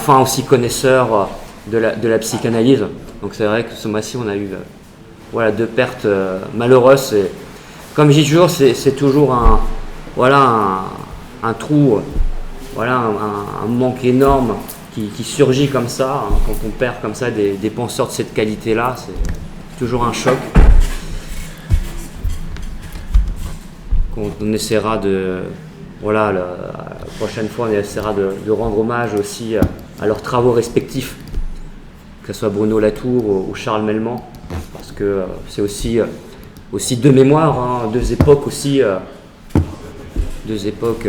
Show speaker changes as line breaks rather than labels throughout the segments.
enfin aussi connaisseur de la psychanalyse. Donc c'est vrai que ce mois-ci on a eu voilà, 2 pertes malheureuses. Et, comme je dis toujours, c'est toujours un trou, voilà, un manque énorme qui surgit comme ça, hein, quand on perd comme ça des penseurs de cette qualité-là, c'est toujours un choc. On essaiera de, voilà, la prochaine fois on essaiera de rendre hommage aussi à leurs travaux respectifs, que ce soit Bruno Latour ou Charles Melman, parce que c'est aussi 2 mémoires, hein, 2 époques aussi, 2 époques.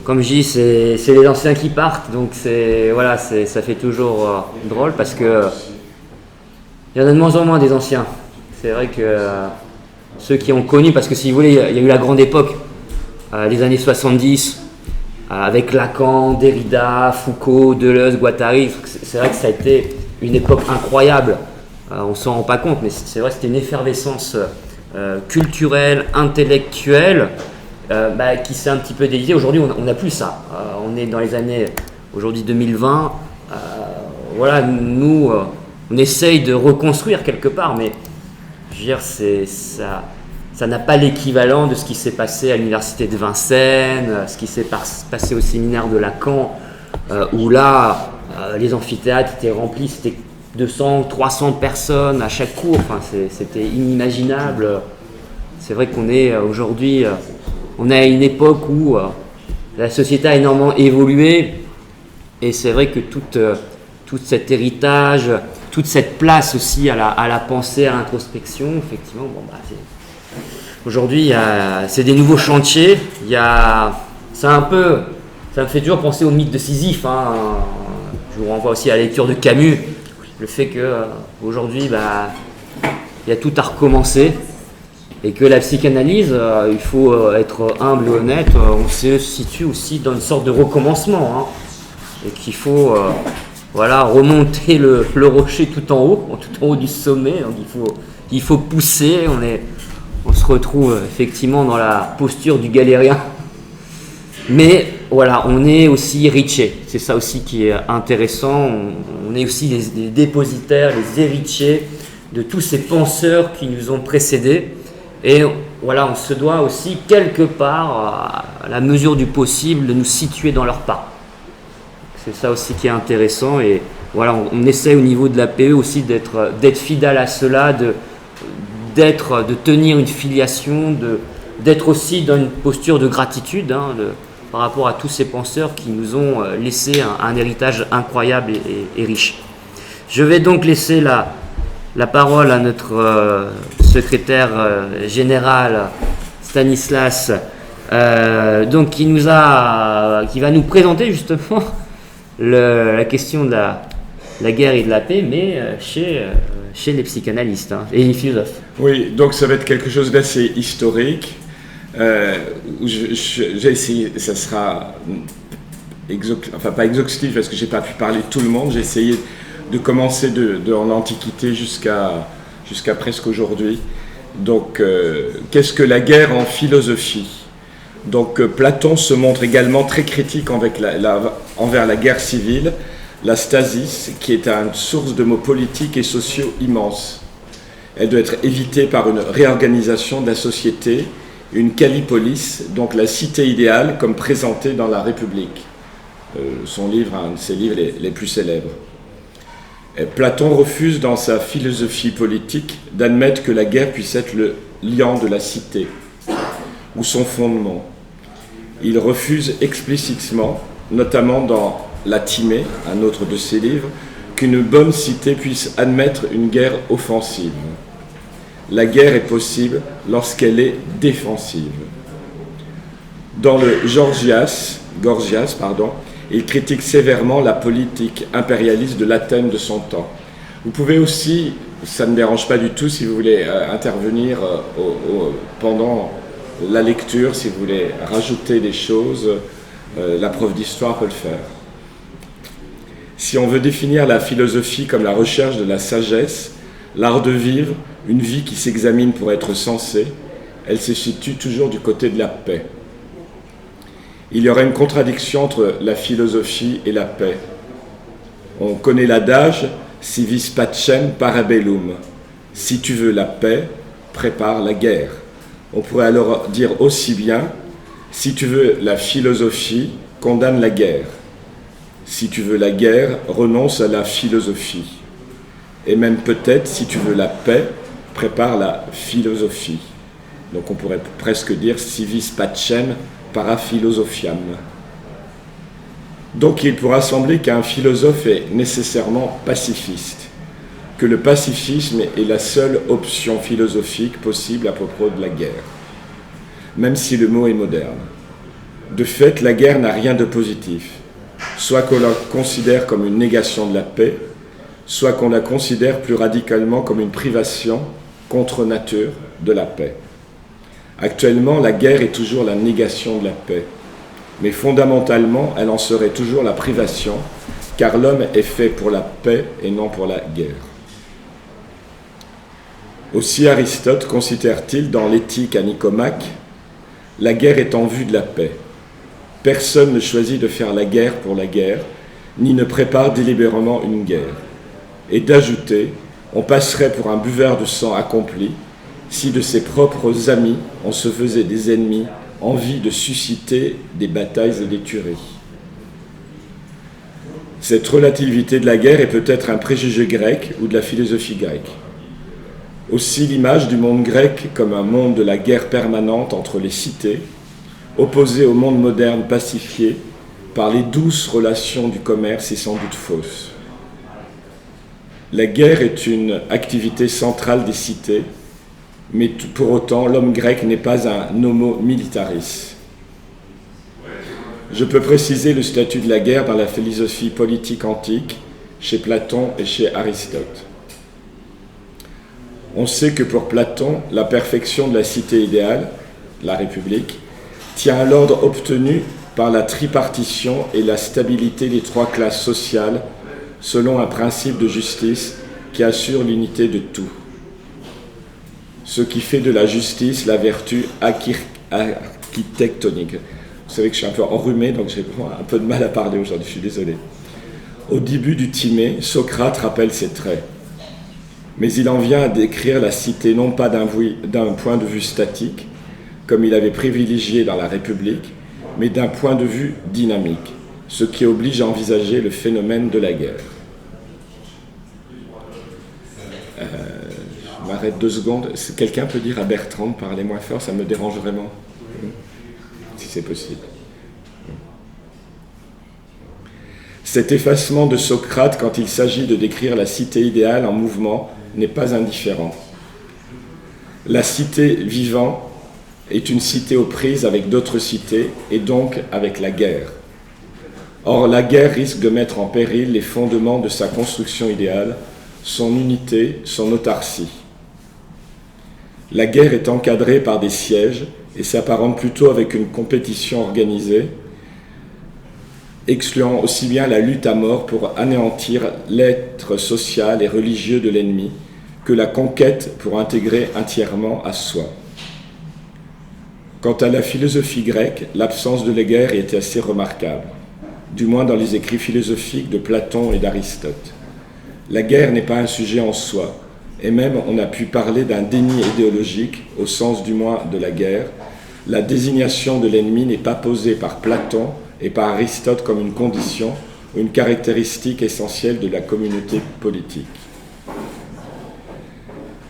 Comme je dis, c'est les anciens qui partent, donc voilà, ça fait toujours drôle parce que il y en a de moins en moins des anciens. C'est vrai que ceux qui ont connu, parce que si vous voulez, il y a eu la grande époque, les années 70, avec Lacan, Derrida, Foucault, Deleuze, Guattari. C'est vrai que ça a été une époque incroyable. On s'en rend pas compte, mais c'est vrai que c'était une effervescence culturelle, intellectuelle, qui s'est un petit peu délisée. Aujourd'hui, on n'a plus ça. On est dans les années, aujourd'hui 2020. Voilà, nous, on essaye de reconstruire quelque part, mais je veux dire, ça n'a pas l'équivalent de ce qui s'est passé à l'université de Vincennes, ce qui s'est passé au séminaire de Lacan, où là, les amphithéâtres étaient remplis, c'était 200, 300 personnes à chaque cours. Enfin, c'était inimaginable. C'est vrai qu'on est aujourd'hui, on est à une époque où la société a énormément évolué, et c'est vrai que tout cet héritage, toute cette place aussi à la pensée, à l'introspection, effectivement, aujourd'hui, c'est des nouveaux chantiers. Ça me fait toujours penser au mythe de Sisyphe. Hein. Je vous renvoie aussi à la lecture de Camus, le fait qu'aujourd'hui, il y a tout à recommencer, et que la psychanalyse, il faut être humble et honnête, on se situe aussi dans une sorte de recommencement, hein, et qu'il faut remonter le rocher tout en haut du sommet. Donc il faut pousser. On se retrouve effectivement dans la posture du galérien, mais voilà, on est aussi riché. C'est ça aussi qui est intéressant. On est aussi les dépositaires, les héritiers de tous ces penseurs qui nous ont précédés, et voilà, on se doit aussi quelque part, à la mesure du possible, de nous situer dans leurs pas. C'est ça aussi qui est intéressant, et voilà, on essaie au niveau de la PE aussi d'être fidèle à cela, de tenir une filiation, d'être aussi dans une posture de gratitude, hein, par rapport à tous ces penseurs qui nous ont laissé un héritage incroyable et riche. Je vais donc laisser la parole à notre secrétaire général Stanislas, donc qui va nous présenter justement la question de la guerre et de la paix, mais chez les psychanalystes, hein, et les philosophes.
Oui, donc ça va être quelque chose d'assez historique. J'ai essayé, ça sera pas exhaustif parce que j'ai pas pu parler de tout le monde. J'ai essayé de commencer en l'Antiquité jusqu'à presque aujourd'hui. Donc, qu'est-ce que la guerre en philosophie ? Donc, Platon se montre également très critique envers la guerre civile, la stasis, qui est une source de maux politiques et sociaux immenses. Elle doit être évitée par une réorganisation de la société, une Callipolis, donc la cité idéale comme présentée dans la République. Un de ses livres les plus célèbres. Platon refuse dans sa philosophie politique d'admettre que la guerre puisse être le liant de la cité ou son fondement. Il refuse explicitement, notamment dans La Timée, un autre de ses livres, qu'une bonne cité puisse admettre une guerre offensive. La guerre est possible lorsqu'elle est défensive. Dans le Gorgias, il critique sévèrement la politique impérialiste de l'Athènes de son temps. Vous pouvez aussi, ça ne me dérange pas du tout si vous voulez intervenir pendant la lecture, si vous voulez rajouter des choses, la prof d'histoire peut le faire. Si on veut définir la philosophie comme la recherche de la sagesse, l'art de vivre, une vie qui s'examine pour être sensée, elle se situe toujours du côté de la paix. il y aurait une contradiction entre la philosophie et la paix. On connaît l'adage « si vis pacem para bellum ». Si tu veux la paix, prépare la guerre. On pourrait alors dire aussi bien « si tu veux la philosophie, condamne la guerre. Si tu veux la guerre, renonce à la philosophie. Et même peut-être, si tu veux la paix, prépare la philosophie. » Donc on pourrait presque dire « si vis pacem para philosophiam ». Donc il pourra sembler qu'un philosophe est nécessairement pacifiste, que le pacifisme est la seule option philosophique possible à propos de la guerre, même si le mot est moderne. De fait, la guerre n'a rien de positif, soit qu'on la considère comme une négation de la paix, soit qu'on la considère plus radicalement comme une privation contre nature de la paix. Actuellement, la guerre est toujours la négation de la paix, mais fondamentalement, elle en serait toujours la privation, car l'homme est fait pour la paix et non pour la guerre. Aussi Aristote considère-t-il dans l'Éthique à Nicomaque, la guerre est en vue de la paix. Personne ne choisit de faire la guerre pour la guerre, ni ne prépare délibérément une guerre. Et d'ajouter, on passerait pour un buveur de sang accompli, si de ses propres amis on se faisait des ennemis, envie de susciter des batailles et des tueries. Cette relativité de la guerre est peut-être un préjugé grec ou de la philosophie grecque. Aussi l'image du monde grec comme un monde de la guerre permanente entre les cités, opposé au monde moderne pacifié par les douces relations du commerce est sans doute fausse. La guerre est une activité centrale des cités, mais pour autant, l'homme grec n'est pas un homo militaris. Je peux préciser le statut de la guerre dans la philosophie politique antique, chez Platon et chez Aristote. On sait que pour Platon, la perfection de la cité idéale, la République, tient à l'ordre obtenu par la tripartition et la stabilité des trois classes sociales selon un principe de justice qui assure l'unité de tout. Ce qui fait de la justice la vertu architectonique. Vous savez que je suis un peu enrhumé, donc j'ai un peu de mal à parler aujourd'hui, je suis désolé. Au début du Timée, Socrate rappelle ces traits. Mais il en vient à décrire la cité non pas d'un point de vue statique, comme il avait privilégié dans la République, mais d'un point de vue dynamique, ce qui oblige à envisager le phénomène de la guerre. Je m'arrête 2 secondes. Si quelqu'un peut dire à Bertrand de parler moins fort, ça me dérange vraiment, si c'est possible. Cet effacement de Socrate quand il s'agit de décrire la cité idéale en mouvement n'est pas indifférent. La cité vivant est une cité aux prises avec d'autres cités et donc avec la guerre. Or, la guerre risque de mettre en péril les fondements de sa construction idéale, son unité, son autarcie. La guerre est encadrée par des sièges et s'apparente plutôt avec une compétition organisée, excluant aussi bien la lutte à mort pour anéantir l'être social et religieux de l'ennemi que la conquête pour intégrer entièrement à soi. Quant à la philosophie grecque, l'absence de la guerre était assez remarquable, du moins dans les écrits philosophiques de Platon et d'Aristote. La guerre n'est pas un sujet en soi, et même on a pu parler d'un déni idéologique, au sens du moins de la guerre. La désignation de l'ennemi n'est pas posée par Platon et par Aristote comme une condition ou une caractéristique essentielle de la communauté politique.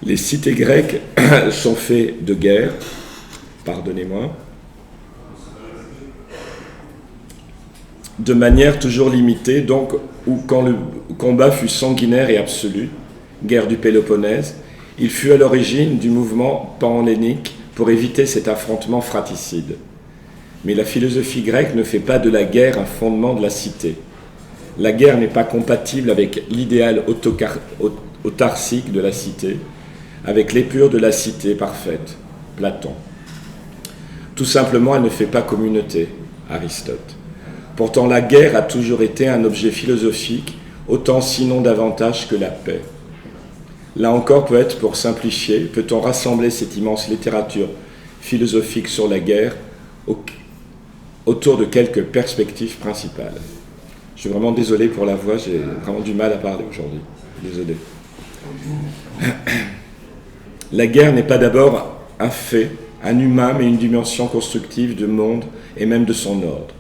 Les cités grecques sont faites de guerre, pardonnez-moi, de manière toujours limitée, donc où quand le combat fut sanguinaire et absolu, guerre du Péloponnèse, il fut à l'origine du mouvement panhellénique pour éviter cet affrontement fratricide. Mais la philosophie grecque ne fait pas de la guerre un fondement de la cité. La guerre n'est pas compatible avec l'idéal autarcique de la cité, avec l'épure de la cité parfaite, Platon. Tout simplement, elle ne fait pas communauté, Aristote. Pourtant, la guerre a toujours été un objet philosophique, autant sinon davantage que la paix. Là encore, peut-être pour simplifier, peut-on rassembler cette immense littérature philosophique sur la guerre autour de quelques perspectives principales. Je suis vraiment désolé pour la voix, j'ai vraiment du mal à parler aujourd'hui. Désolé. La guerre n'est pas d'abord un fait, un humain, mais une dimension constructive du monde et même de son ordre.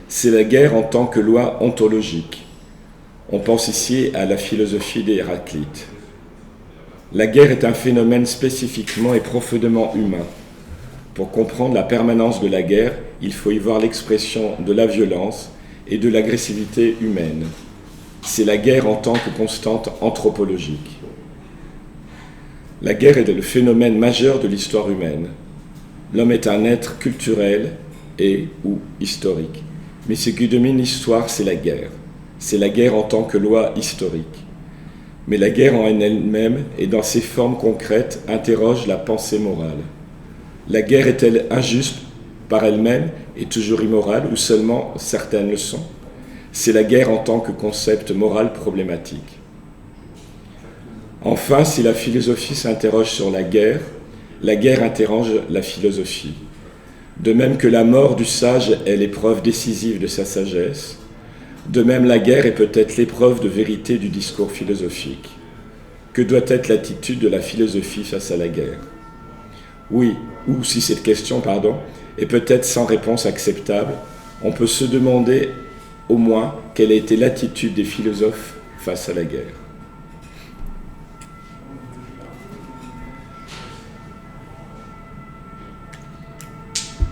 C'est la guerre en tant que loi ontologique. On pense ici à la philosophie d'Héraclite. La guerre est un phénomène spécifiquement et profondément humain. Pour comprendre la permanence de la guerre, il faut y voir l'expression de la violence et de l'agressivité humaine. C'est la guerre en tant que constante anthropologique. La guerre est le phénomène majeur de l'histoire humaine. L'homme est un être culturel et ou historique. Mais ce qui domine l'histoire, c'est la guerre. C'est la guerre en tant que loi historique. Mais la guerre en elle-même et dans ses formes concrètes interroge la pensée morale. La guerre est-elle injuste par elle-même et toujours immorale ou seulement certaines le sont? C'est la guerre en tant que concept moral problématique. Enfin, si la philosophie s'interroge sur la guerre interroge la philosophie. De même que la mort du sage est l'épreuve décisive de sa sagesse, de même la guerre est peut-être l'épreuve de vérité du discours philosophique. Que doit être l'attitude de la philosophie face à la guerre? Oui, ou si cette question, est peut-être sans réponse acceptable, on peut se demander au moins quelle a été l'attitude des philosophes face à la guerre.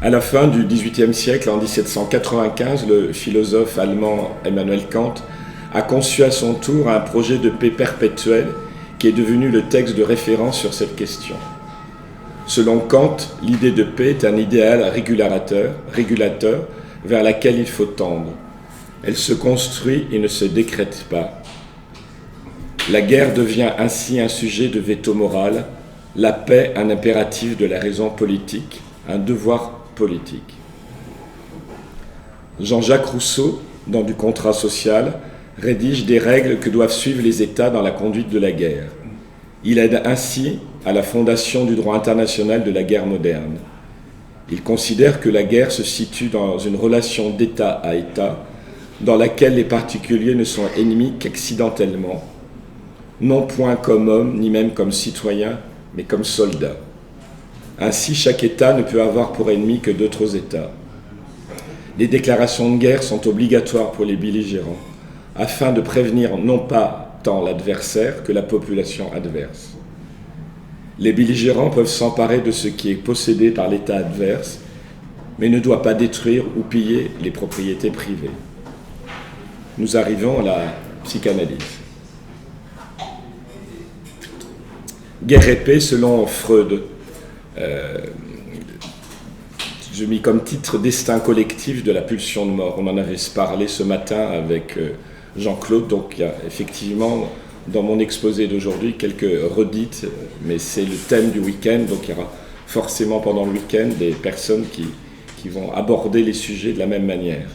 À la fin du XVIIIe siècle, en 1795, le philosophe allemand Emmanuel Kant a conçu à son tour un projet de paix perpétuelle qui est devenu le texte de référence sur cette question. Selon Kant, l'idée de paix est un idéal régulateur vers laquelle il faut tendre. Elle se construit et ne se décrète pas. La guerre devient ainsi un sujet de veto moral, la paix un impératif de la raison politique, un devoir politique. Jean-Jacques Rousseau, dans Du contrat social, rédige des règles que doivent suivre les États dans la conduite de la guerre. Il aide ainsi à la fondation du droit international de la guerre moderne. Il considère que la guerre se situe dans une relation d'État à État, dans laquelle les particuliers ne sont ennemis qu'accidentellement, non point comme hommes, ni même comme citoyens, mais comme soldats. Ainsi, chaque État ne peut avoir pour ennemi que d'autres États. Les déclarations de guerre sont obligatoires pour les belligérants, afin de prévenir non pas tant l'adversaire que la population adverse. Les belligérants peuvent s'emparer de ce qui est possédé par l'État adverse, mais ne doivent pas détruire ou piller les propriétés privées. Nous arrivons à la psychanalyse. Guerre et paix selon Freud. Je mis comme titre Destin collectif de la pulsion de mort. On en avait parlé ce matin avec Jean-Claude, donc il y a effectivement dans mon exposé d'aujourd'hui quelques redites, mais c'est le thème du week-end, donc il y aura forcément pendant le week-end des personnes qui vont aborder les sujets de la même manière.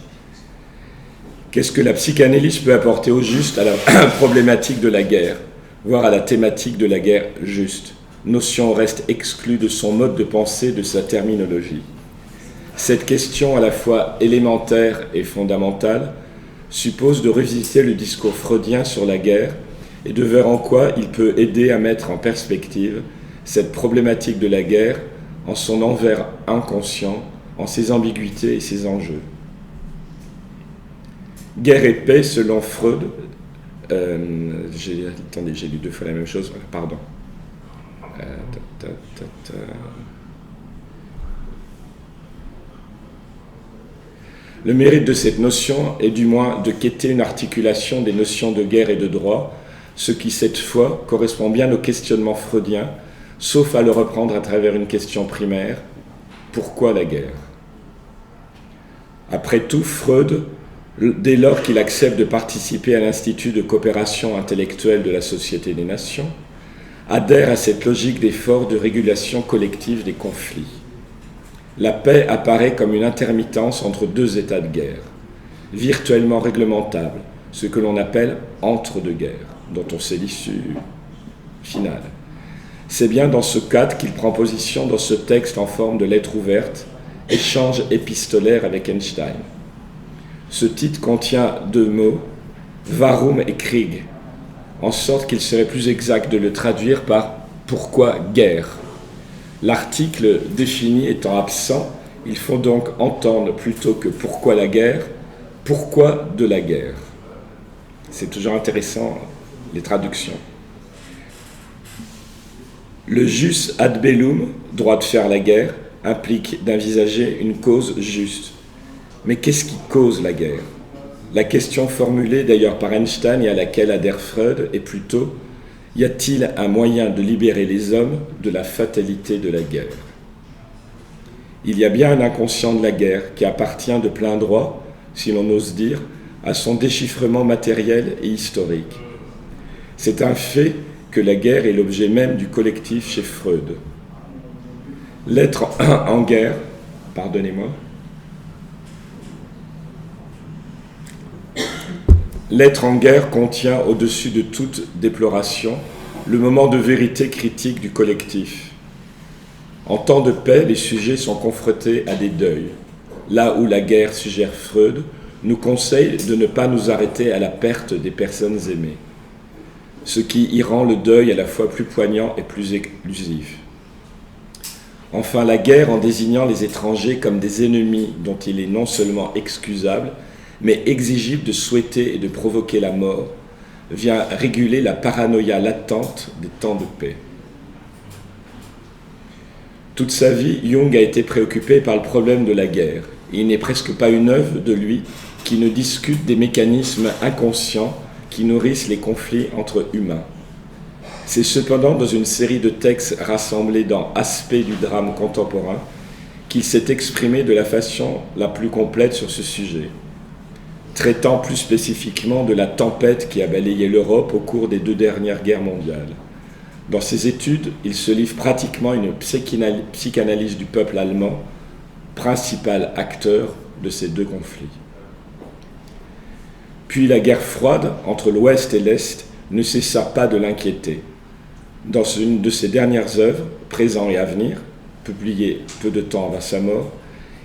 Qu'est-ce que la psychanalyse peut apporter au juste à la problématique de la guerre, voire à la thématique de la guerre juste? Notion reste exclue de son mode de pensée, de sa terminologie. Cette question à la fois élémentaire et fondamentale suppose de revisiter le discours freudien sur la guerre et de voir en quoi il peut aider à mettre en perspective cette problématique de la guerre en son envers inconscient, en ses ambiguïtés et ses enjeux. Guerre et paix, selon Freud, j'ai lu deux fois la même chose, pardon. Le mérite de cette notion est du moins de quêter une articulation des notions de guerre et de droit, ce qui cette fois correspond bien au questionnement freudien, sauf à le reprendre à travers une question primaire: pourquoi la guerre? Après tout, Freud, dès lors qu'il accepte de participer à l'Institut de coopération intellectuelle de la Société des Nations, adhère à cette logique d'effort de régulation collective des conflits. La paix apparaît comme une intermittence entre deux états de guerre, virtuellement réglementables, ce que l'on appelle entre-deux guerres, dont on sait l'issue finale. C'est bien dans ce cadre qu'il prend position dans ce texte en forme de lettre ouverte échange épistolaire avec Einstein. Ce titre contient deux mots, Warum et Krieg, en sorte qu'il serait plus exact de le traduire par « pourquoi guerre ». L'article défini étant absent, il faut donc entendre plutôt que « pourquoi la guerre », « pourquoi de la guerre ». C'est toujours intéressant, les traductions. Le jus ad bellum, droit de faire la guerre, implique d'envisager une cause juste. Mais qu'est-ce qui cause la guerre ? La question formulée d'ailleurs par Einstein et à laquelle adhère Freud est plutôt « Y a-t-il un moyen de libérer les hommes de la fatalité de la guerre ?» Il y a bien un inconscient de la guerre qui appartient de plein droit, si l'on ose dire, à son déchiffrement matériel et historique. C'est un fait que la guerre est l'objet même du collectif chez Freud. L'être en guerre, pardonnez-moi, l'être en guerre contient au-dessus de toute déploration le moment de vérité critique du collectif. En temps de paix, les sujets sont confrontés à des deuils. Là où la guerre, suggère Freud, nous conseille de ne pas nous arrêter à la perte des personnes aimées, ce qui y rend le deuil à la fois plus poignant et plus exclusif. Enfin, la guerre, en désignant les étrangers comme des ennemis dont il est non seulement excusable, mais exigible de souhaiter et de provoquer la mort, vient réguler la paranoïa latente des temps de paix. Toute sa vie, Jung a été préoccupé par le problème de la guerre. Et il n'est presque pas une œuvre de lui qui ne discute des mécanismes inconscients qui nourrissent les conflits entre humains. C'est cependant dans une série de textes rassemblés dans Aspects du drame contemporain qu'il s'est exprimé de la façon la plus complète sur ce sujet, traitant plus spécifiquement de la tempête qui a balayé l'Europe au cours des 2 dernières guerres mondiales. Dans ses études, il se livre pratiquement une psychanalyse du peuple allemand, principal acteur de ces 2 conflits. Puis la guerre froide entre l'Ouest et l'Est ne cessa pas de l'inquiéter. Dans une de ses dernières œuvres, Présent et avenir, publiée peu de temps avant sa mort,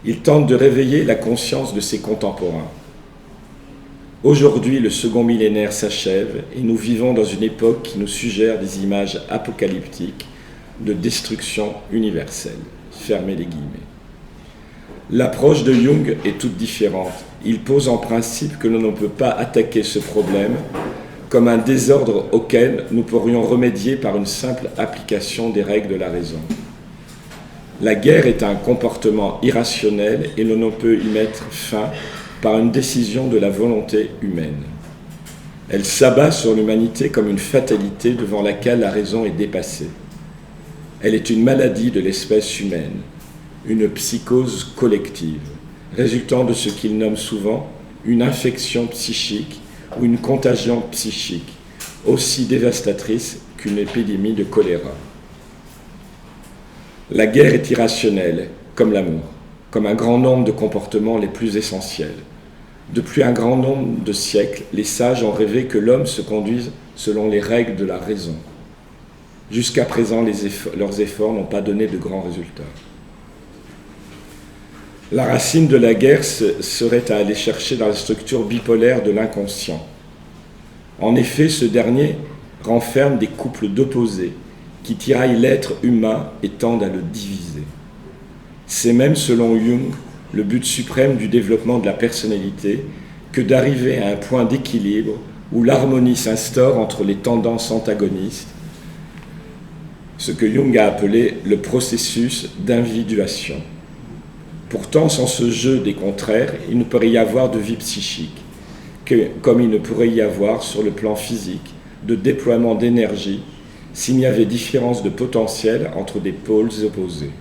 il tente de réveiller la conscience de ses contemporains. Aujourd'hui, le second millénaire s'achève et nous vivons dans une époque qui nous suggère des images apocalyptiques de destruction universelle. Fermez les guillemets. L'approche de Jung est toute différente. Il pose en principe que l'on ne peut pas attaquer ce problème comme un désordre auquel nous pourrions remédier par une simple application des règles de la raison. La guerre est un comportement irrationnel et l'on ne peut y mettre fin par une décision de la volonté humaine. Elle s'abat sur l'humanité comme une fatalité devant laquelle la raison est dépassée. Elle est une maladie de l'espèce humaine, une psychose collective, résultant de ce qu'il nomme souvent une infection psychique ou une contagion psychique, aussi dévastatrice qu'une épidémie de choléra. La guerre est irrationnelle, comme l'amour, comme un grand nombre de comportements les plus essentiels. Depuis un grand nombre de siècles, les sages ont rêvé que l'homme se conduise selon les règles de la raison. Jusqu'à présent, leurs efforts n'ont pas donné de grands résultats. La racine de la guerre serait à aller chercher dans la structure bipolaire de l'inconscient. En effet, ce dernier renferme des couples d'opposés qui tiraillent l'être humain et tendent à le diviser. C'est même, selon Jung, le but suprême du développement de la personnalité que d'arriver à un point d'équilibre où l'harmonie s'instaure entre les tendances antagonistes, ce que Jung a appelé le processus d'individuation. Pourtant, sans ce jeu des contraires, il ne pourrait y avoir de vie psychique, comme il ne pourrait y avoir sur le plan physique de déploiement d'énergie s'il y avait différence de potentiel entre des pôles opposés.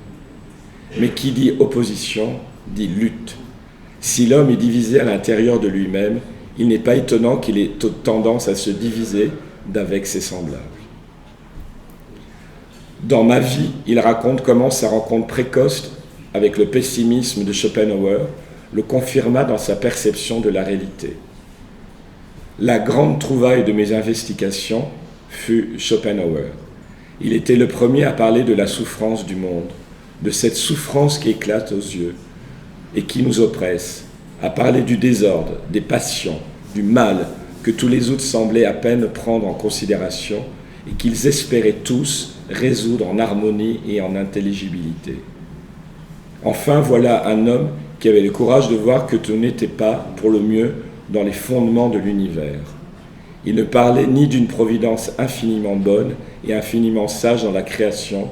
Mais qui dit opposition, dit lutte. Si l'homme est divisé à l'intérieur de lui-même, il n'est pas étonnant qu'il ait tendance à se diviser d'avec ses semblables. Dans Ma vie, il raconte comment sa rencontre précoce avec le pessimisme de Schopenhauer le confirma dans sa perception de la réalité. La grande trouvaille de mes investigations fut Schopenhauer. Il était le premier à parler de la souffrance du monde, de cette souffrance qui éclate aux yeux, et qui nous oppresse, à parler du désordre, des passions, du mal que tous les autres semblaient à peine prendre en considération et qu'ils espéraient tous résoudre en harmonie et en intelligibilité. Enfin, voilà un homme qui avait le courage de voir que tout n'était pas pour le mieux dans les fondements de l'univers. Il ne parlait ni d'une providence infiniment bonne et infiniment sage dans la création,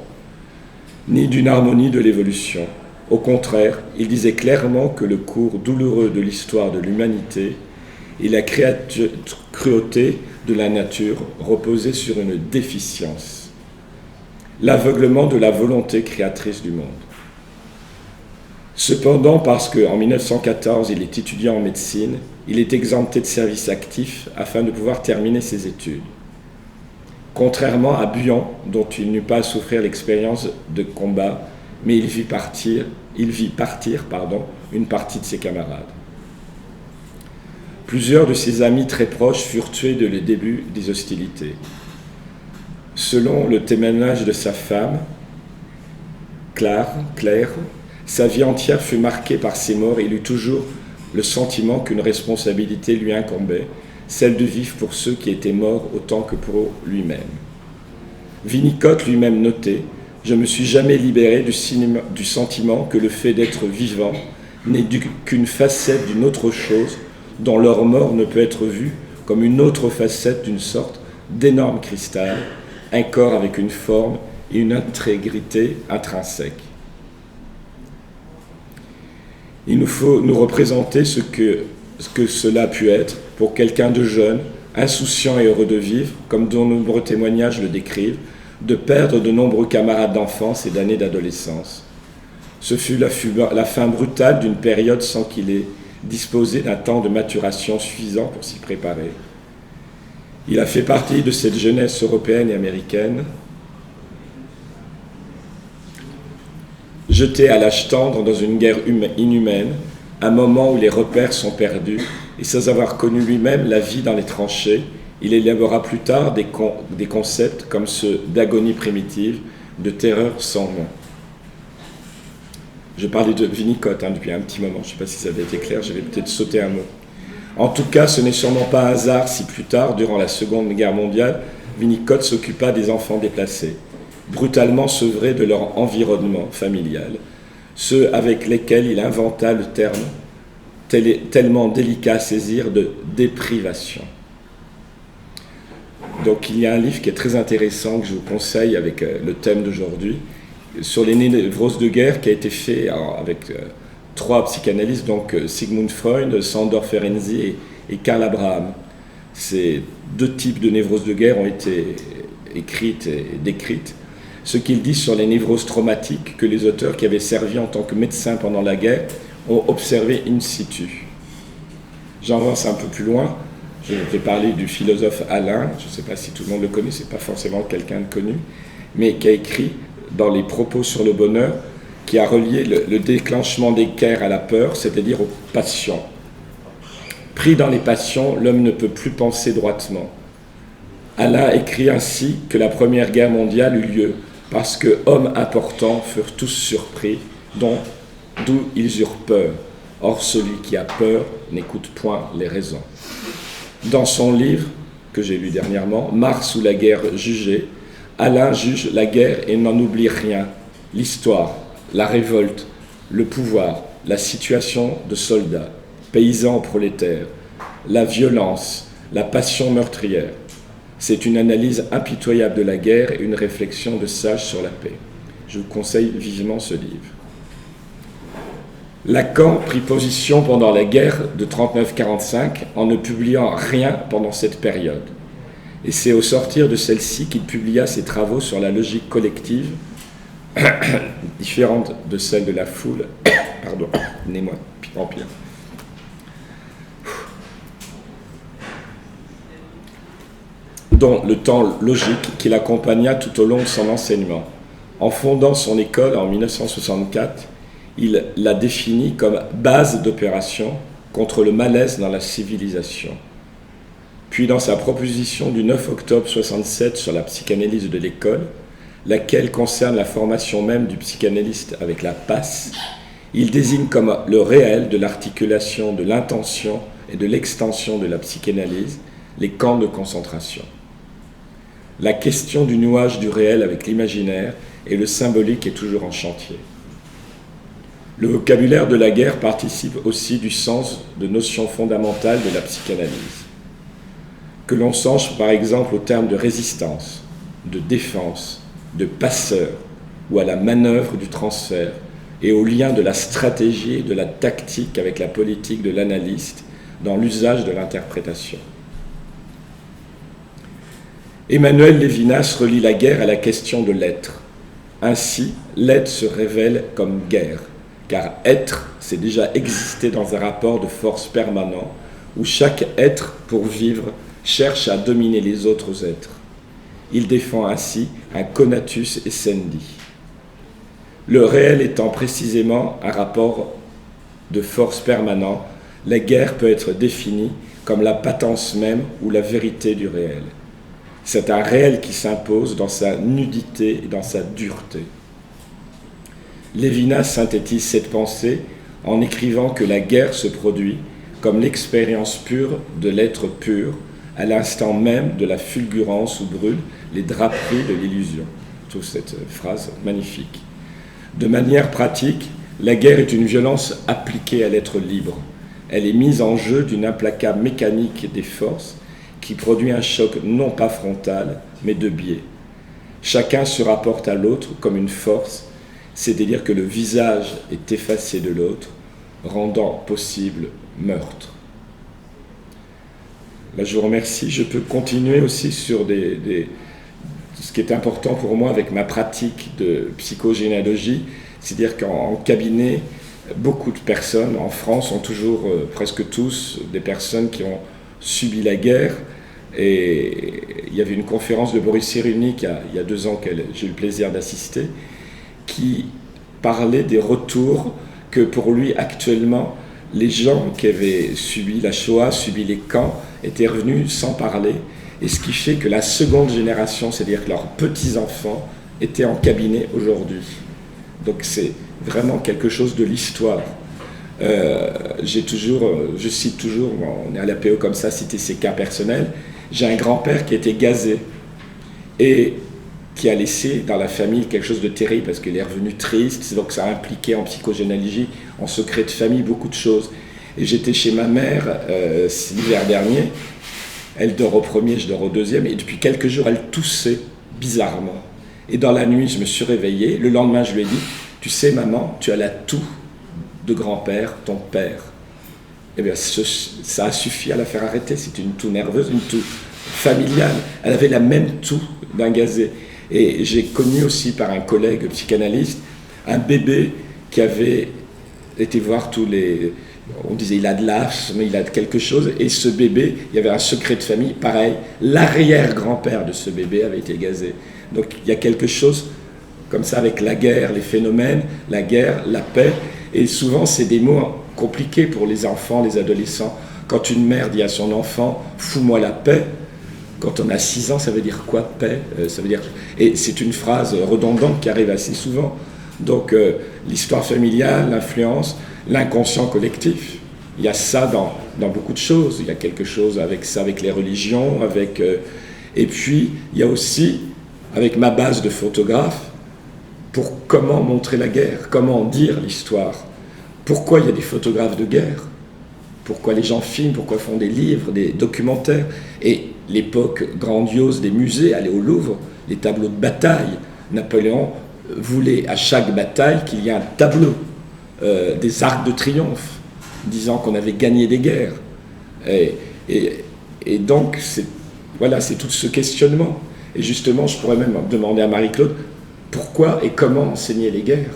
ni d'une harmonie de l'évolution. Au contraire, il disait clairement que le cours douloureux de l'histoire de l'humanité et la cruauté de la nature reposaient sur une déficience, l'aveuglement de la volonté créatrice du monde. Cependant, parce qu'en 1914, il est étudiant en médecine, il est exempté de service actif afin de pouvoir terminer ses études. Contrairement à Buon, dont il n'eut pas à souffrir l'expérience de combat, mais il vit partir une partie de ses camarades. Plusieurs de ses amis très proches furent tués dès le début des hostilités. Selon le témoignage de sa femme, Claire, sa vie entière fut marquée par ces morts et il eut toujours le sentiment qu'une responsabilité lui incombait, celle de vivre pour ceux qui étaient morts autant que pour lui-même. Winnicott lui-même notait « Je ne me suis jamais libéré du sentiment que le fait d'être vivant n'est qu'une facette d'une autre chose dont leur mort ne peut être vue comme une autre facette d'une sorte d'énorme cristal, un corps avec une forme et une intégrité intrinsèque. Il nous faut nous représenter ce que cela a pu être pour quelqu'un de jeune, insouciant et heureux de vivre, comme de nombreux témoignages le décrivent, de perdre de nombreux camarades d'enfance et d'années d'adolescence. Ce fut la fin brutale d'une période sans qu'il ait disposé d'un temps de maturation suffisant pour s'y préparer. Il a fait partie de cette jeunesse européenne et américaine, jeté à l'âge tendre dans une guerre inhumaine, un moment où les repères sont perdus, et sans avoir connu lui-même la vie dans les tranchées, il élèvera plus tard des concepts comme ceux d'agonie primitive, de terreur sans nom. Je parlais de Winnicott depuis un petit moment, je ne sais pas si ça avait été clair, j'avais peut-être sauté un mot. En tout cas, ce n'est sûrement pas un hasard si plus tard, durant la Seconde Guerre mondiale, Winnicott s'occupa des enfants déplacés, brutalement sevrés de leur environnement familial, ceux avec lesquels il inventa le terme tellement délicat à saisir de déprivation. Donc il y a un livre qui est très intéressant que je vous conseille avec le thème d'aujourd'hui, sur les névroses de guerre, qui a été fait avec 3 psychanalystes, donc Sigmund Freud, Sándor Ferenczi et Karl Abraham. Ces 2 types de névroses de guerre ont été écrites et décrites. Ce qu'ils disent sur les névroses traumatiques que les auteurs qui avaient servi en tant que médecins pendant la guerre ont observé in situ. J'avance un peu plus loin. Je vais parler du philosophe Alain, je ne sais pas si tout le monde le connaît, ce n'est pas forcément quelqu'un de connu, mais qui a écrit dans les propos sur le bonheur, qui a relié le déclenchement des guerres à la peur, c'est-à-dire aux passions. Pris dans les passions, l'homme ne peut plus penser droitement. Alain écrit ainsi que la Première Guerre mondiale eut lieu parce que hommes importants furent tous surpris, d'où ils eurent peur. Or, celui qui a peur n'écoute point les raisons. Dans son livre, que j'ai lu dernièrement, Mars ou la guerre jugée, Alain juge la guerre et n'en oublie rien. L'histoire, la révolte, le pouvoir, la situation de soldats, paysans ou prolétaires, la violence, la passion meurtrière. C'est une analyse impitoyable de la guerre et une réflexion de sage sur la paix. Je vous conseille vivement ce livre. Lacan prit position pendant la guerre de 39-45 en ne publiant rien pendant cette période. Et c'est au sortir de celle-ci qu'il publia ses travaux sur la logique collective, différente de celle de la foule, pardon, nez-moi, pire en pire, dont le temps logique qui l'accompagna tout au long de son enseignement. En fondant son école en 1964, il la définit comme base d'opération contre le malaise dans la civilisation. Puis dans sa proposition du 9 octobre 1967 sur la psychanalyse de l'école, laquelle concerne la formation même du psychanalyste avec la passe, Il désigne comme le réel de l'articulation de l'intention et de l'extension de la psychanalyse les camps de concentration. La question du nouage du réel avec l'imaginaire et le symbolique est toujours en chantier. Le vocabulaire de la guerre participe aussi du sens de notions fondamentales de la psychanalyse. Que l'on songe par exemple au terme de résistance, de défense, de passeur ou à la manœuvre du transfert et au lien de la stratégie et de la tactique avec la politique de l'analyste dans l'usage de l'interprétation. Emmanuel Lévinas relie la guerre à la question de l'être. Ainsi, l'être se révèle comme guerre, car être, c'est déjà exister dans un rapport de force permanent où chaque être, pour vivre, cherche à dominer les autres êtres. Il défend ainsi un conatus essendi. Le réel étant précisément un rapport de force permanent, la guerre peut être définie comme la patence même ou la vérité du réel. C'est un réel qui s'impose dans sa nudité et dans sa dureté. Lévinas synthétise cette pensée en écrivant que la guerre se produit comme l'expérience pure de l'être pur, à l'instant même de la fulgurance où brûlent les draperies de l'illusion. Je trouve cette phrase magnifique. De manière pratique, la guerre est une violence appliquée à l'être libre. Elle est mise en jeu d'une implacable mécanique des forces qui produit un choc non pas frontal, mais de biais. Chacun se rapporte à l'autre comme une force, c'est-à-dire que le visage est effacé de l'autre, rendant possible meurtre. Là, je vous remercie. Je peux continuer aussi sur ce qui est important pour moi avec ma pratique de psychogénéalogie, c'est-à-dire qu'en cabinet, beaucoup de personnes en France ont toujours, presque tous, des personnes qui ont subi la guerre. Et il y avait une conférence de Boris Cyrulnik il y a 2 ans que j'ai eu le plaisir d'assister, qui parlait des retours que pour lui actuellement, les gens qui avaient subi la Shoah, subi les camps, étaient revenus sans parler. Et ce qui fait que la seconde génération, c'est-à-dire que leurs petits-enfants, étaient en cabinet aujourd'hui. Donc c'est vraiment quelque chose de l'histoire. Je cite toujours, on est à l'APO comme ça, citer ses cas personnels. J'ai un grand-père qui était gazé et qui a laissé dans la famille quelque chose de terrible parce qu'il est revenu triste, donc ça a impliqué en psychogénéalogie, en secret de famille, beaucoup de choses. Et j'étais chez ma mère l'hiver dernier, elle dort au premier, je dors au deuxième, et depuis quelques jours, elle toussait bizarrement. Et dans la nuit, je me suis réveillé, le lendemain, je lui ai dit, tu sais maman, tu as la toux de grand-père, ton père. Eh bien, ça a suffi à la faire arrêter. C'est une toux nerveuse, une toux familiale. Elle avait la même toux d'un gazé. Et j'ai connu aussi par un collègue psychanalyste un bébé qui avait été voir tous les... On disait il a de l'asthme, il a de quelque chose. Et ce bébé, il y avait un secret de famille. Pareil, l'arrière-grand-père de ce bébé avait été gazé. Donc il y a quelque chose comme ça avec la guerre, les phénomènes, la guerre, la paix. Et souvent, c'est des mots compliqués pour les enfants, les adolescents. Quand une mère dit à son enfant « fous-moi la paix », quand on a 6 ans, ça veut dire quoi, paix? Ça veut dire... Et c'est une phrase redondante qui arrive assez souvent. Donc, l'histoire familiale, l'influence, l'inconscient collectif. Il y a ça dans beaucoup de choses. Il y a quelque chose avec ça, avec les religions, avec... Et puis, il y a aussi, avec ma base de photographe, pour comment montrer la guerre, comment dire l'histoire. Pourquoi il y a des photographes de guerre? Pourquoi les gens filment? Pourquoi font des livres, des documentaires? Et l'époque grandiose des musées, aller au Louvre, les tableaux de bataille. Napoléon voulait à chaque bataille qu'il y ait un tableau, des arcs de triomphe, disant qu'on avait gagné des guerres. Et donc, c'est tout ce questionnement. Et justement, je pourrais même demander à Marie-Claude, pourquoi et comment enseigner les guerres?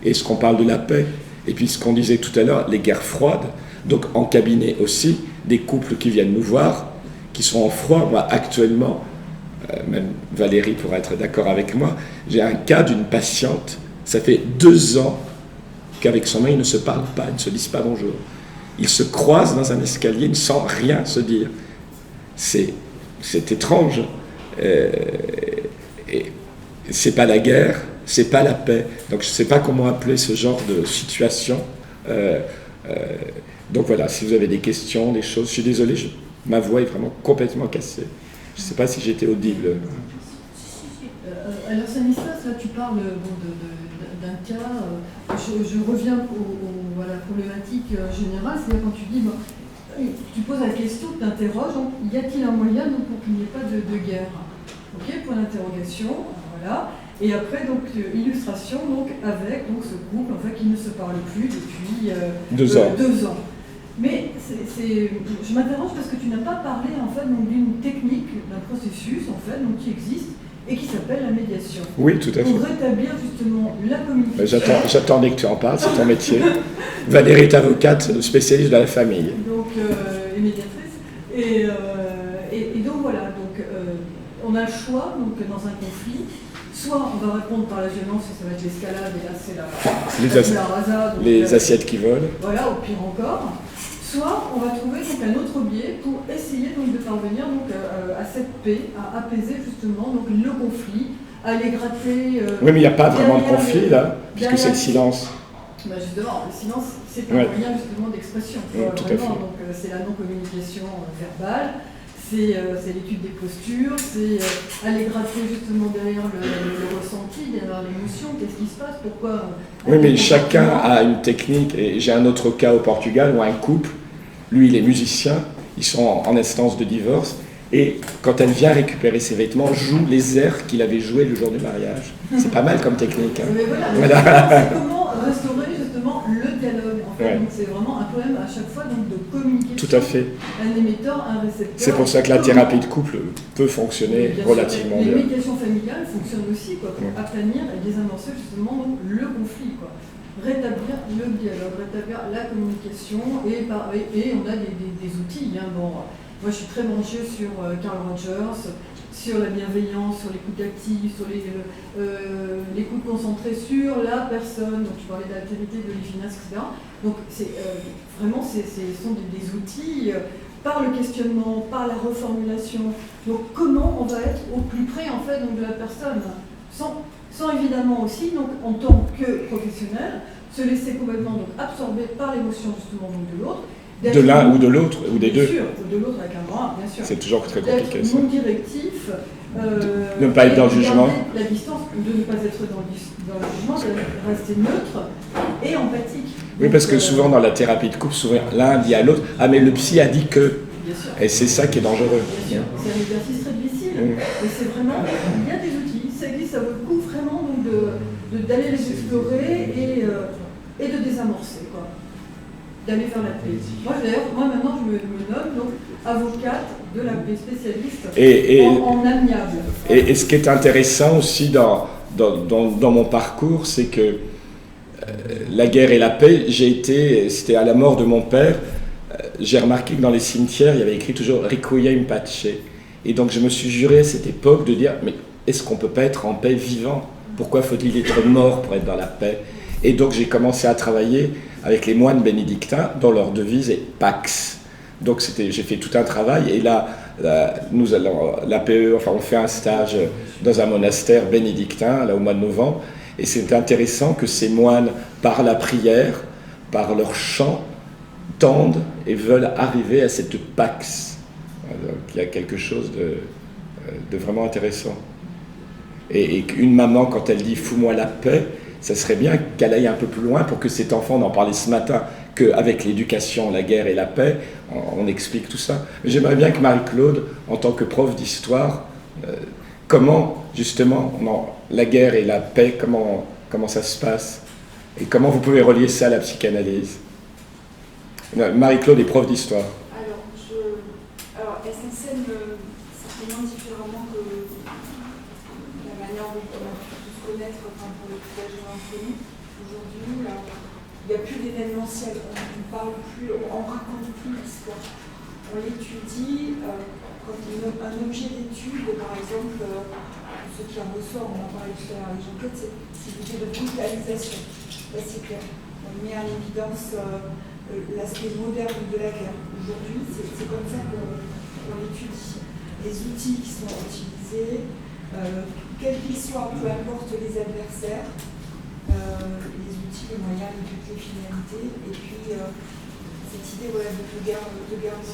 Est-ce qu'on parle de la paix? Et puis ce qu'on disait tout à l'heure, les guerres froides. Donc en cabinet aussi, des couples qui viennent nous voir, qui sont en froid. Moi actuellement, même Valérie pourra être d'accord avec moi, j'ai un cas d'une patiente, ça fait 2 ans qu'avec son mari, ils ne se parlent pas, ils ne se disent pas bonjour. Ils se croisent dans un escalier sans rien se dire. C'est étrange. Et c'est pas la guerre, c'est pas la paix. Donc je sais pas comment appeler ce genre de situation. Donc voilà, si vous avez des questions, des choses, je suis désolé, ma voix est vraiment complètement cassée. Je sais pas si j'étais audible.
Alors Stanislas, là tu parles d'un cas, je reviens à la problématique générale, c'est-à-dire quand tu dis, tu poses la question, tu t'interroges, y a-t-il un moyen donc, pour qu'il n'y ait pas de guerre? Ok, point d'interrogation, voilà. Et après, donc, illustration donc, avec donc, ce couple en fait, qui ne se parle plus depuis
2 ans.
2 ans. Mais je m'interroge parce que tu n'as pas parlé en fait, d'une technique, d'un processus en fait, donc, qui existe et qui s'appelle la médiation.
Oui, tout à fait.
Pour rétablir justement la communication.
J'attendais que tu en parles, c'est ton métier. Valérie est avocate, spécialiste de la famille.
Donc, et médiatrice. Et donc voilà, donc, on a le choix donc, dans un conflit. Soit on va répondre par la violence, ça va être l'escalade, et là c'est la rasa.
Les assiettes qui volent.
Voilà, au pire encore. Soit on va trouver donc, un autre biais pour essayer donc, de parvenir donc, à cette paix, à apaiser justement donc, le conflit, à aller gratter.
Oui, mais il n'y a pas vraiment de conflit là, puisque c'est le silence.
Bah justement, le silence, c'est un moyen justement d'expression.
Tout à fait.
Donc c'est la non-communication verbale. C'est l'étude des postures, c'est aller gratter justement derrière le ressenti, derrière l'émotion, qu'est-ce qui se passe, pourquoi...
Oui, mais chacun a une technique, et j'ai un autre cas au Portugal où un couple, lui il est musicien, ils sont en instance de divorce, et quand elle vient récupérer ses vêtements, joue les airs qu'il avait joués le jour du mariage. C'est pas mal comme technique. Hein.
Mais voilà. C'est comment restaurer justement le dialogue. En fait.
Ouais.
Donc c'est vraiment un problème à chaque fois donc, de communication.
Tout à fait.
Un émetteur, un récepteur.
C'est pour ça que la thérapie de couple peut fonctionner relativement bien.
Les médiations familiales fonctionnent aussi quoi, pour aplanir et désamorcer justement donc, le conflit. Quoi. Rétablir le dialogue, rétablir la communication et on a des outils. Hein, bon, moi je suis très branchée sur Carl Rogers, sur la bienveillance, sur l'écoute active, sur l'écoute concentrée sur la personne. Donc tu parlais d'altérité, de l'efficace, etc. Donc vraiment ce sont des outils par le questionnement, par la reformulation. Donc comment on va être au plus près en fait donc, de la personne, sans évidemment aussi donc en tant que professionnel se laisser complètement donc, absorber par l'émotion justement donc, de l'autre.
De l'un ou de l'autre, ou des deux.
Bien sûr, ou de l'autre avec un bras, bien sûr.
C'est toujours très compliqué.
D'être non directif.
Ne pas être dans le jugement.
La distance, de ne pas être dans le jugement, de rester neutre et empathique.
Oui, parce que souvent dans la thérapie de couple, souvent l'un dit à l'autre, ah mais le psy a dit que.
Bien sûr.
Et c'est ça qui est dangereux.
Bien sûr, c'est un exercice très difficile. Mais c'est vraiment, il y a des outils, ça existe, ça vaut le coup vraiment d'aller les explorer et de désamorcer. Quoi. D'aller faire la paix. Moi maintenant je me nomme donc avocate de la paix, spécialiste en amiable.
Et ce qui est intéressant aussi dans mon parcours, c'est que la guerre et la paix, c'était à la mort de mon père, j'ai remarqué que dans les cimetières, il y avait écrit toujours Requiem Pace. Et donc je me suis juré à cette époque de dire, mais est-ce qu'on ne peut pas être en paix vivant? Pourquoi faut-il être mort pour être dans la paix? Et donc j'ai commencé à travailler avec les moines bénédictins dont leur devise est Pax. Donc j'ai fait tout un travail et là, nous allons, l'APE, on fait un stage dans un monastère bénédictin là, au mois de novembre et c'est intéressant que ces moines, par la prière, par leur chant, tendent et veulent arriver à cette Pax. Donc il y a quelque chose de vraiment intéressant. Et une maman, quand elle dit « fous-moi la paix », ça serait bien qu'elle aille un peu plus loin pour que cet enfant, on en parlait ce matin, qu'avec l'éducation, la guerre et la paix, on explique tout ça. Mais j'aimerais bien que Marie-Claude, en tant que prof d'histoire, comment justement la guerre et la paix, comment ça se passe et comment vous pouvez relier ça à la psychanalyse. Marie-Claude est prof d'histoire.
Alors SNCM, certainement différemment que la manière dont on a pu tous connaître pour le plus âgé d'entre nous. Aujourd'hui, il n'y a plus d'événementiel, on ne parle plus, on raconte plus l'histoire. On l'étudie, quand un objet d'étude, par exemple, ce qui en ressort, on en parlait tout à l'heure avec Jean-Claude, c'est l'idée de brutalisation. Là, c'est clair. On met en évidence l'aspect moderne de la guerre. Aujourd'hui, c'est comme ça qu'on l'étudie. Les outils qui sont utilisés, quels qu'ils soient, peu importe les adversaires, les outils, les moyens, les buts, les finalités, et puis cette idée de guerre moderne.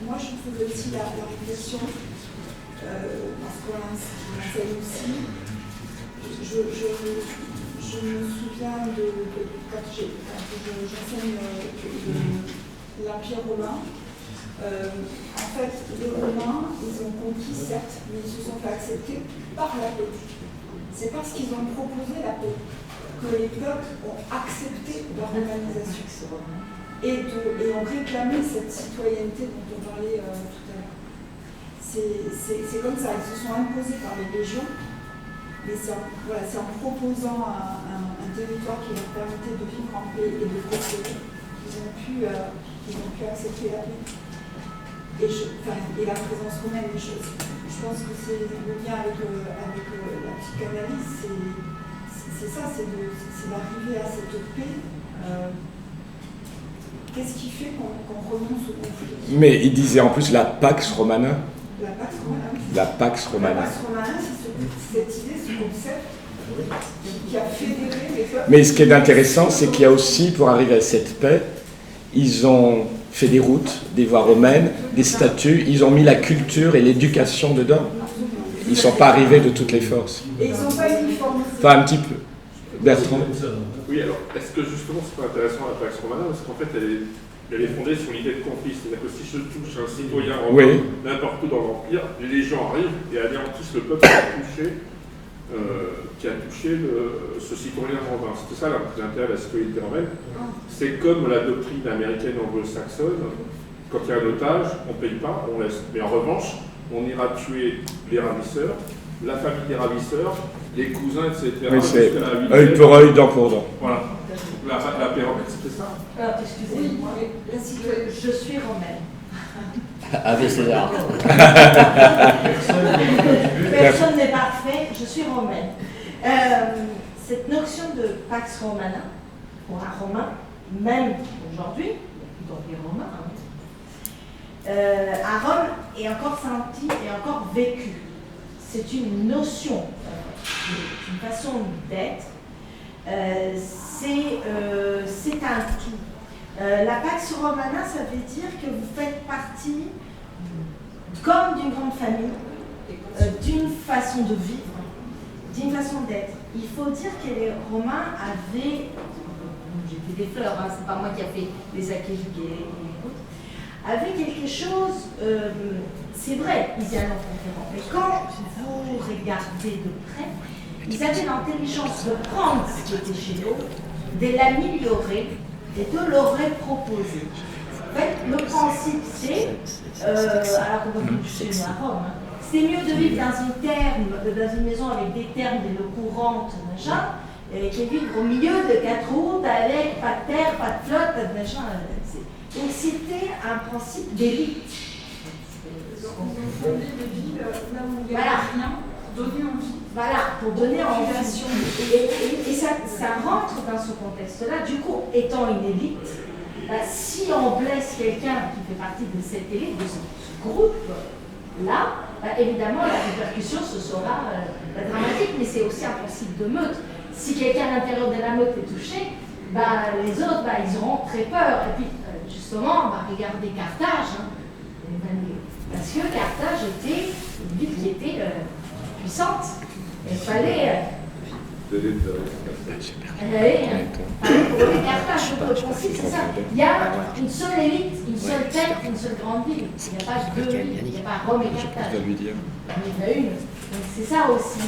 Moi, je faisais aussi la réflexion, parce qu'on l'enseigne aussi. Je me souviens quand j'enseigne l'Empire romain. En fait, les Romains, ils ont conquis, certes, mais ils se sont fait accepter par la paix. C'est parce qu'ils ont proposé la paix que les peuples ont accepté leur romanisation et ont réclamé cette citoyenneté dont on parlait tout à l'heure. C'est comme ça, ils se sont imposés par les légions, mais c'est en proposant un territoire qui leur permettait de vivre en paix et de prospérer qu'ils ont pu accepter la paix. Et la présence romaine, je pense que c'est le lien avec la psychanalyse, c'est ça, c'est d'arriver à cette paix. Qu'est-ce qui fait qu'on renonce au conflit?
Mais il disait en plus la Pax Romana.
La Pax Romana.
La Pax Romana.
La Pax Romana, c'est cette idée, ce concept qui a fédéré les peuples.
Mais ce qui est intéressant, c'est qu'il y a aussi, pour arriver à cette paix, ils ont fait des routes, des voies romaines, des statues, ils ont mis la culture et l'éducation dedans. Ils ne sont pas arrivés de toutes les forces.
Et ils n'ont pas uniformisé.
Enfin, un petit peu. Bertrand?
Oui, alors, est-ce que justement c'est pas intéressant la Pax Romana, parce qu'en fait elle est fondée sur l'idée de conflit, c'est-à-dire que si je touche un citoyen romain, n'importe où dans l'Empire, les gens arrivent et anéantissent le peuple qui a touché ce citoyen romain. C'était ça l'intérêt de la citoyenneté romaine. C'est comme la doctrine américaine anglo-saxonne, quand il y a un otage, on ne paye pas, on laisse. Mais en revanche, on ira tuer les ravisseurs, la famille des ravisseurs, les cousins, etc.
Oui, c'est œil pour œil, dent pour dent.
Voilà. La paix romaine, c'était ça.
Alors, excusez-moi, je suis romaine.
Ave César.
Personne n'est parfait, je suis romaine. Cette notion de Pax Romana, pour un Romain, même aujourd'hui, donc les Romains, à Rome est encore senti et encore vécu. C'est une notion, une façon d'être. C'est un tout. La Pax Romana, ça veut dire que vous faites partie, comme d'une grande famille, d'une façon de vivre, d'une façon d'être. Il faut dire que les Romains avaient, j'ai fait des fleurs, hein, c'est pas moi qui a fait les achéliques et autres, avaient quelque chose, c'est vrai, ils y allaient en conférence, mais quand vous regardez de près, ils avaient l'intelligence de prendre ce qui était chez eux, de l'améliorer et de le reproposer. En fait, le principe, c'est, alors qu'on va toucher à Rome, hein, c'est mieux de vivre dans une maison avec des termes de l'eau courante, machin, que vivre au milieu de 4 routes avec pas de terre, pas de flotte, pas de machin. Donc c'était un principe d'élite.
On fondait des villes là où il n'y avait rien, donner envie.
Voilà, pour donner envie. Et ça rentre dans ce contexte-là. Du coup, étant une élite, si on blesse quelqu'un qui fait partie de cette élite, de ce groupe-là, évidemment, la répercussion, ce sera dramatique, mais c'est aussi un principe de meute. Si quelqu'un à l'intérieur de la meute est touché, les autres, ils auront très peur. Et puis, justement, on va regarder Carthage, parce que Carthage était une ville qui était puissante. Il fallait... Carthage, le principe, c'est ça. Il y a une seule élite, une seule tête, une seule grande ville. Il n'y a pas deux villes, il n'y a pas Rome et Carthage. Il y en a une. Donc c'est ça aussi.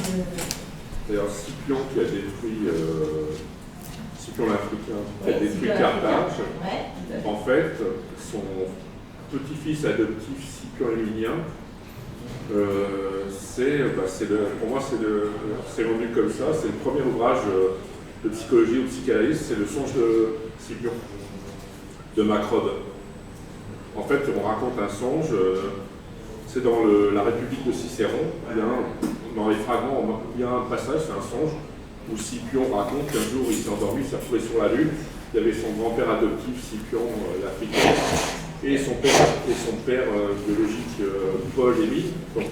D'ailleurs, Scipion qui a détruit... Scipion l'Africain qui a détruit Carthage. En fait, son petit-fils adoptif Scipion Émilien, pour moi c'est vendu comme ça, c'est le premier ouvrage de psychologie ou de psychanalyse, c'est le songe de Scipion, de Macrobes. En fait, on raconte un songe, c'est dans la République de Cicéron, dans les fragments, il y a un passage, c'est un songe, où Scipion raconte qu'un jour il s'est endormi, il s'est retrouvé sur la lune, il y avait son grand-père adoptif, Scipion l'Africain, et son père biologique Paul-Émile, donc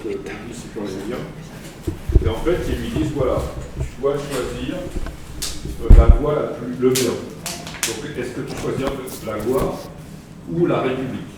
Scipion les Liens. Et en fait, ils lui disent voilà, tu dois choisir la voie la plus le bien. Donc, est-ce que tu choisis la voie ou la République?